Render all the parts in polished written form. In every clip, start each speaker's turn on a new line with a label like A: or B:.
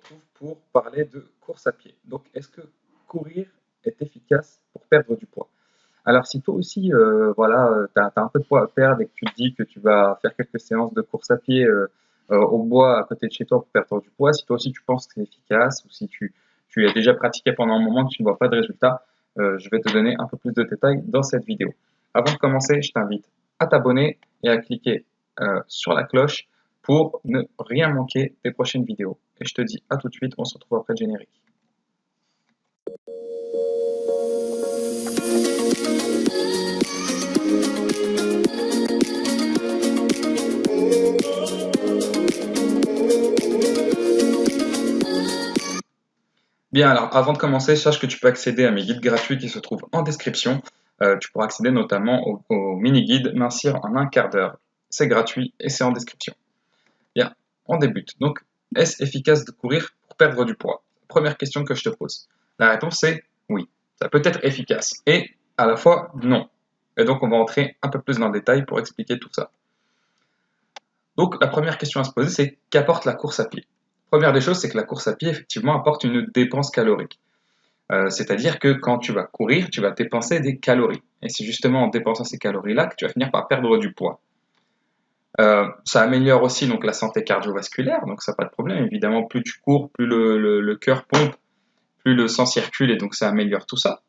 A: retrouve pour parler de course à pied. Donc, est-ce que courir est efficace pour perdre du poids? Alors, si toi aussi, tu as un peu de poids à perdre et que tu te dis que tu vas faire quelques séances de course à pied au bois à côté de chez toi pour perdre du poids, si toi aussi tu penses que c'est efficace ou si tu as déjà pratiqué pendant un moment que tu ne vois pas de résultat, je vais te donner un peu plus de détails dans cette vidéo. Avant de commencer, je t'invite à t'abonner et à cliquer sur la cloche pour ne rien manquer des prochaines vidéos. Et je te dis à tout de suite, on se retrouve après le générique. Bien, alors avant de commencer, sache que tu peux accéder à mes guides gratuits qui se trouvent en description. Tu pourras accéder notamment au mini-guide Mincir en un quart d'heure. C'est gratuit et c'est en description. Bien, on débute. Donc, est-ce efficace de courir pour perdre du poids? Première question que je te pose. La réponse est oui, ça peut être efficace et à la fois non. Et donc, on va entrer un peu plus dans le détail pour expliquer tout ça. Donc, la première question à se poser, c'est qu'apporte la course à pied? Première des choses, c'est que la course à pied, effectivement, apporte une dépense calorique. C'est-à-dire que quand tu vas courir, tu vas dépenser des calories. Et c'est justement en dépensant ces calories-là que tu vas finir par perdre du poids. Ça améliore aussi donc la santé cardiovasculaire, donc ça pas de problème. Évidemment, plus tu cours, plus le cœur pompe, plus le sang circule et donc ça améliore tout ça.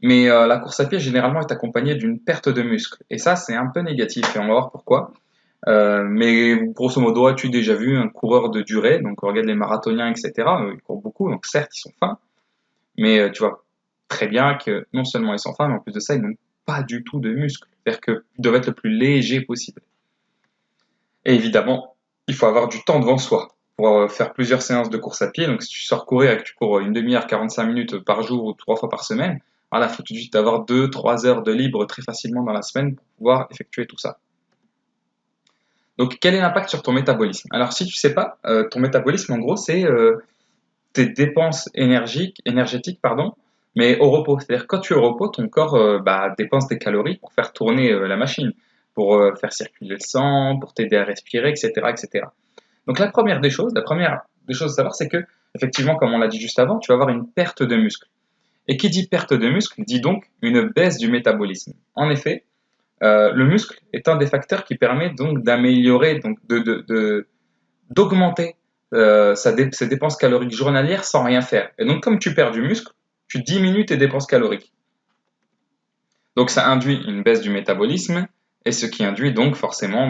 A: Mais la course à pied généralement est accompagnée d'une perte de muscle et ça c'est un peu négatif et on va voir pourquoi. Mais grosso modo, as-tu déjà vu un coureur de durée? Donc on regarde les marathoniens, etc. Ils courent beaucoup, donc certes ils sont fins, mais tu vois très bien que non seulement ils sont fins, mais en plus de ça ils n'ont pas du tout de muscles. C'est-à-dire qu'ils doivent être le plus léger possible. Et évidemment, il faut avoir du temps devant soi pour faire plusieurs séances de course à pied. Donc, si tu sors courir et que tu cours une demi-heure, 45 minutes par jour ou 3 fois par semaine, voilà, il faut tout de suite avoir 2-3 heures de libre très facilement dans la semaine pour pouvoir effectuer tout ça. Donc, quel est l'impact sur ton métabolisme? Alors, si tu sais pas, ton métabolisme, en gros, c'est tes dépenses énergétiques, mais au repos. C'est-à-dire quand tu es au repos, ton corps dépense des calories pour faire tourner la machine, pour faire circuler le sang, pour t'aider à respirer, etc., etc. Donc la première des choses à savoir, c'est que effectivement, comme on l'a dit juste avant, tu vas avoir une perte de muscle. Et qui dit perte de muscle dit donc une baisse du métabolisme. En effet, le muscle est un des facteurs qui permet donc d'améliorer, donc d'augmenter ses dépenses caloriques journalières sans rien faire. Et donc, comme tu perds du muscle, tu diminues tes dépenses caloriques. Donc, ça induit une baisse du métabolisme, et ce qui induit donc forcément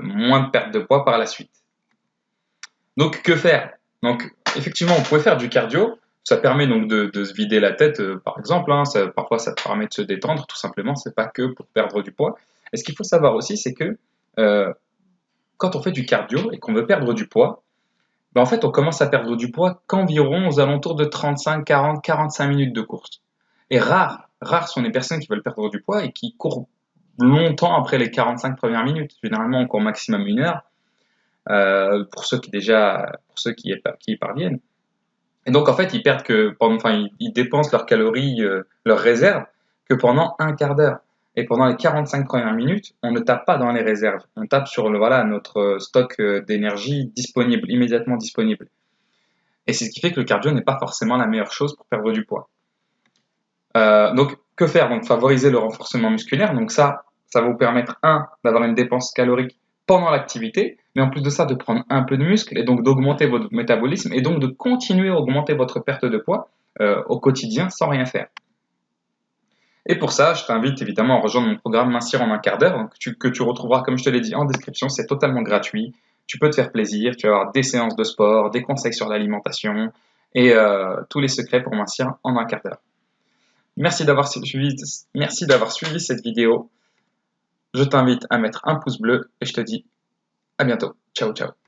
A: moins de perte de poids par la suite. Donc, que faire? Donc, effectivement, vous pouvez faire du cardio. Ça permet donc de se vider la tête, par exemple. Parfois, ça te permet de se détendre, tout simplement. C'est pas que pour perdre du poids. Et ce qu'il faut savoir aussi, c'est que quand on fait du cardio et qu'on veut perdre du poids, en fait, on commence à perdre du poids qu'environ aux alentours de 35, 40, 45 minutes de course. Et rares sont les personnes qui veulent perdre du poids et qui courent longtemps après les 45 premières minutes. Généralement, on court maximum 1 heure pour ceux qui y parviennent. Et donc, en fait, ils dépensent leurs calories, leurs réserves, que pendant un quart d'heure. Et pendant les 45 premières minutes, on ne tape pas dans les réserves. On tape sur notre stock d'énergie disponible, immédiatement disponible. Et c'est ce qui fait que le cardio n'est pas forcément la meilleure chose pour perdre du poids. Donc, que faire? Donc, favoriser le renforcement musculaire. Donc ça va vous permettre, d'avoir une dépense calorique pendant l'activité, mais en plus de ça, de prendre un peu de muscle et donc d'augmenter votre métabolisme et donc de continuer à augmenter votre perte de poids au quotidien sans rien faire. Et pour ça, je t'invite évidemment à rejoindre mon programme Mincir en un quart d'heure, que tu retrouveras, comme je te l'ai dit, en description. C'est totalement gratuit. Tu peux te faire plaisir. Tu vas avoir des séances de sport, des conseils sur l'alimentation et tous les secrets pour mincir en un quart d'heure. Merci d'avoir suivi cette vidéo. Je t'invite à mettre un pouce bleu et je te dis à bientôt. Ciao, ciao.